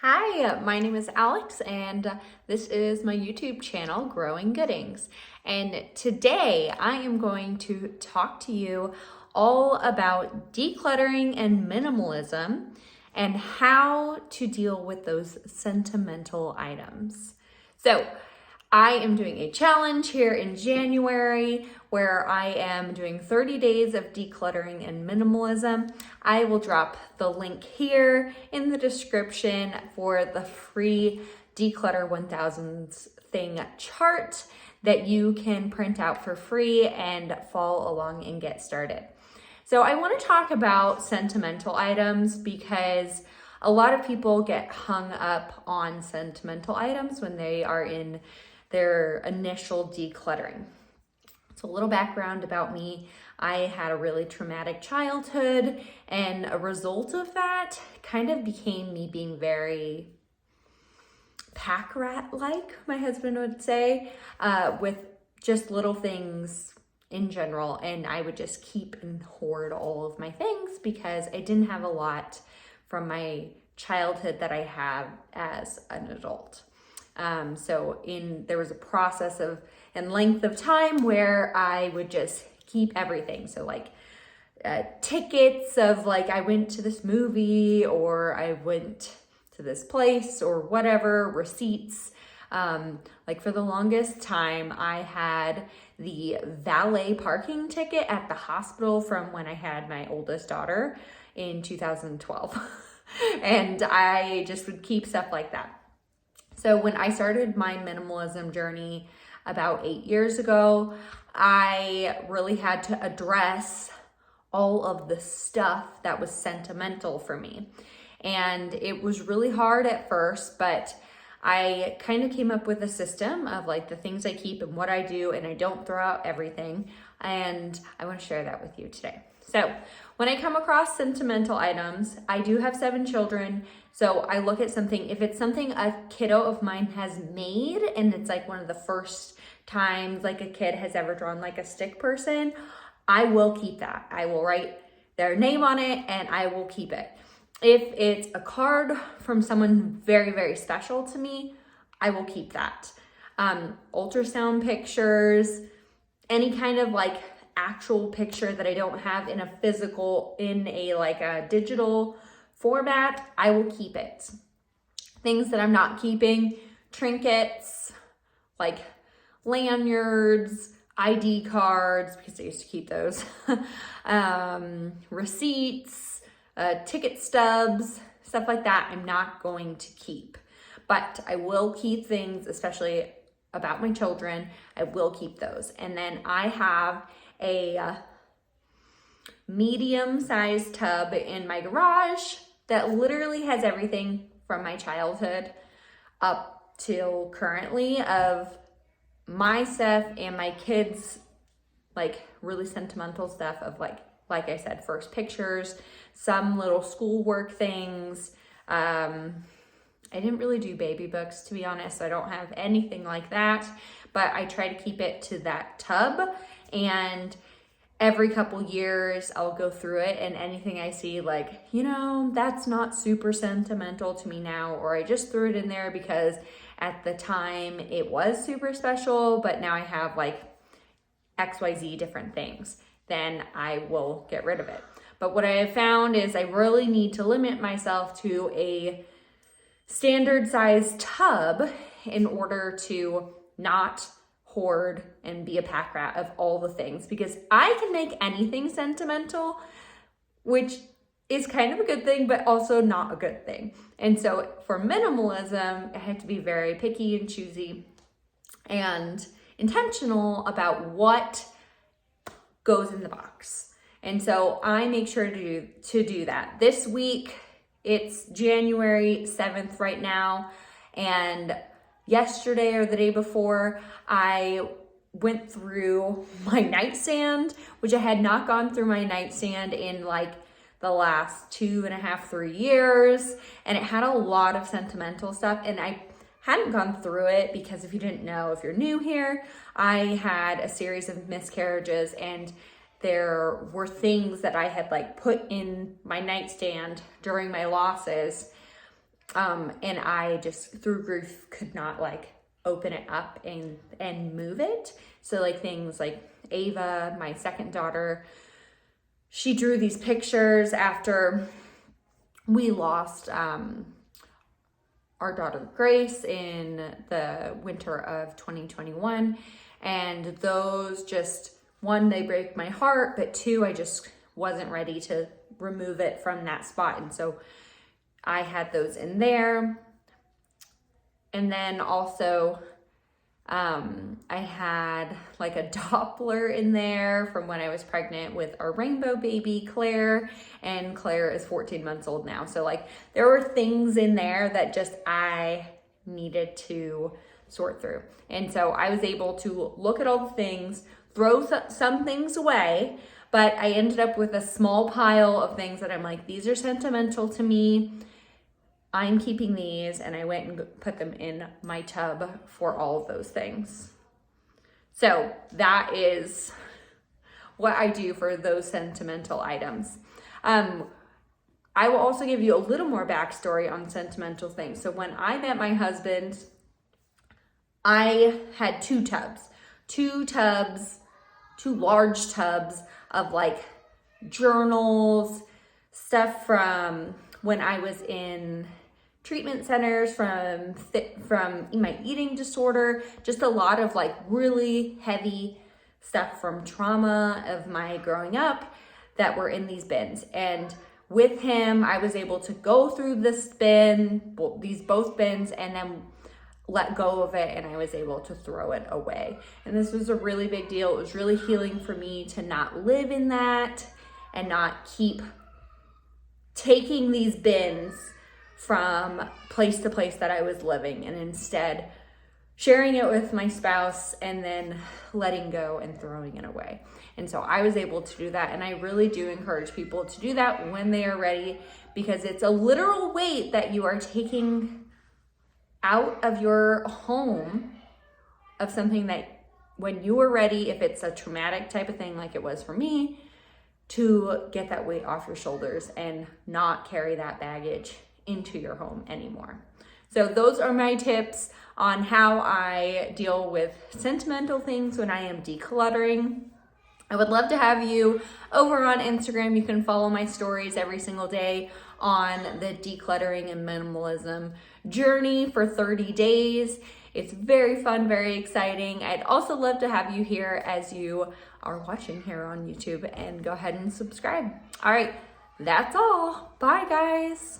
Hi, my name is Alex, and this is my YouTube channel, Growing Goodings. And today I am going to talk to you all about decluttering and minimalism and how to deal with those sentimental items. So, I am doing a challenge here in January where I am doing 30 days of decluttering and minimalism. I will drop the link here in the description for the free Declutter 1000 thing chart that you can print out for free and follow along and get started. So I want to talk about sentimental items because a lot of people get hung up on sentimental items when they are in their initial decluttering. So a little background about me. I had a really traumatic childhood, and a result of that kind of became me being very pack rat-like, my husband would say, with just little things in general. And I would just keep and hoard all of my things because I didn't have a lot from my childhood that I have as an adult. There was a process of and length of time where I would just keep everything. So like tickets of like I went to this movie or I went to this place or whatever, receipts. Like for the longest time, I had the valet parking ticket at the hospital from when I had my oldest daughter in 2012. And I just would keep stuff like that. So when I started my minimalism journey about 8 years ago, I really had to address all of the stuff that was sentimental for me. And it was really hard at first, but I kind of came up with a system of like the things I keep and what I do, and I don't throw out everything. And I want to share that with you today. So when I come across sentimental items, I do have 7 children. So I look at something, if it's something a kiddo of mine has made, and it's like one of the first times like a kid has ever drawn like a stick person, I will keep that. I will write their name on it and I will keep it. If it's a card from someone very, very special to me, I will keep that. Ultrasound pictures, any kind of like actual picture that I don't have in a physical, in a like a digital format, I will keep it. Things that I'm not keeping, trinkets, like lanyards, ID cards, because I used to keep those, receipts, ticket stubs, stuff like that, I'm not going to keep. But I will keep things, especially about my children, I will keep those. And then I have a medium-sized tub in my garage that literally has everything from my childhood up till currently of my stuff and my kids, like really sentimental stuff of like I said, first pictures, some little schoolwork things. I didn't really do baby books, to be honest. I don't have anything like that, but I try to keep it to that tub. And every couple years I'll go through it, and anything I see like, that's not super sentimental to me now, or I just threw it in there because at the time it was super special, but now I have like XYZ different things, then I will get rid of it. But what I have found is I really need to limit myself to a standard size tub in order to not hoard and be a pack rat of all the things, because I can make anything sentimental, which is kind of a good thing, but also not a good thing. And so for minimalism, I have to be very picky and choosy and intentional about what goes in the box. And so I make sure to do that. This week, it's January 7th right now, and yesterday or the day before, I went through my nightstand, which I had not gone through my nightstand in like the last 2.5, 3 years. And it had a lot of sentimental stuff. And I hadn't gone through it because if you didn't know, if you're new here, I had a series of miscarriages, and there were things that I had like put in my nightstand during my losses And I just through grief could not like open it up and move it. So like things like Ava, my second daughter, she drew these pictures after we lost our daughter Grace in the winter of 2021. And those just, one, they break my heart, but two, I just wasn't ready to remove it from that spot. And so I had those in there. And then also, I had like a Doppler in there from when I was pregnant with our rainbow baby, Claire, and Claire is 14 months old now. So like there were things in there that just I needed to sort through. And so I was able to look at all the things, throw some things away, but I ended up with a small pile of things that I'm like, these are sentimental to me. I'm keeping these, and I went and put them in my tub for all of those things. So that is what I do for those sentimental items. I will also give you a little more backstory on sentimental things. So when I met my husband, I had two large tubs of like journals, stuff from when I was in treatment centers from my eating disorder, just a lot of like really heavy stuff from trauma of my growing up that were in these bins. And with him, I was able to go through this bin, both bins, and then let go of it, and I was able to throw it away. And this was a really big deal. It was really healing for me to not live in that and not keep taking these bins from place to place that I was living, and instead sharing it with my spouse and then letting go and throwing it away. And so I was able to do that, and I really do encourage people to do that when they are ready, because it's a literal weight that you are taking out of your home of something that when you are ready, if it's a traumatic type of thing like it was for me, to get that weight off your shoulders and not carry that baggage into your home anymore. So those are my tips on how I deal with sentimental things when I am decluttering. I would love to have you over on Instagram. You can follow my stories every single day on the decluttering and minimalism journey for 30 days. It's very fun, very exciting. I'd also love to have you here as you are watching here on YouTube, and go ahead and subscribe. All right, that's all. Bye, guys.